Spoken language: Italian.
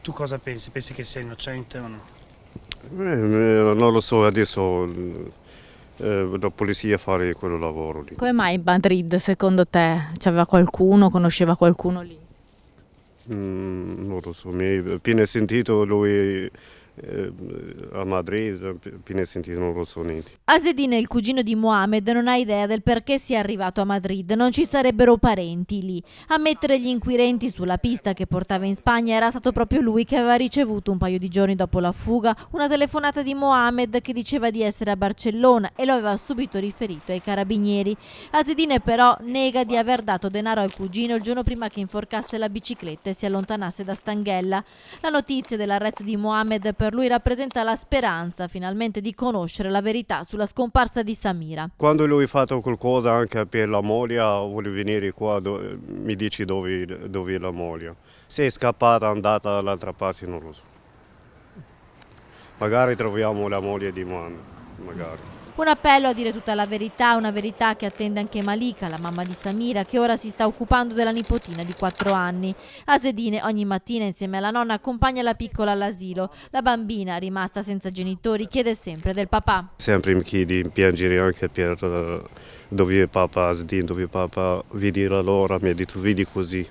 Tu cosa pensi? Pensi che sia innocente o no? Non lo so, adesso la polizia fare quel lavoro lì. Come mai in Madrid, secondo te? C'aveva qualcuno, conosceva qualcuno lì? Non lo so, mi è appena sentito lui a Madrid, appena sentito non lo so niente. Azzedine, il cugino di Mohamed, non ha idea del perché sia arrivato a Madrid. Non ci sarebbero parenti lì. A mettere gli inquirenti sulla pista che portava in Spagna era stato proprio lui, che aveva ricevuto un paio di giorni dopo la fuga una telefonata di Mohamed che diceva di essere a Barcellona e lo aveva subito riferito ai carabinieri. Azzedine però nega di aver dato denaro al cugino il giorno prima che inforcasse la bicicletta e si allontanasse da Stanghella. La notizia dell'arresto di Mohamed per lui rappresenta la speranza finalmente di conoscere la verità sulla scomparsa di Samira. Quando lui ha fatto qualcosa anche per la moglie, vuole venire qua, mi dice dove è la moglie. Se è scappata, è andata dall'altra parte, non lo so. Magari troviamo la moglie di Mohamed, magari. Un appello a dire tutta la verità, una verità che attende anche Malika, la mamma di Samira, che ora si sta occupando della nipotina di 4 anni. Azzedine ogni mattina insieme alla nonna accompagna la piccola all'asilo. La bambina, rimasta senza genitori, chiede sempre del papà. Sempre mi chiedi, piangere anche per dove è papà, Azzedine, dove è papà, vedi l'ora, mi ha detto vedi così.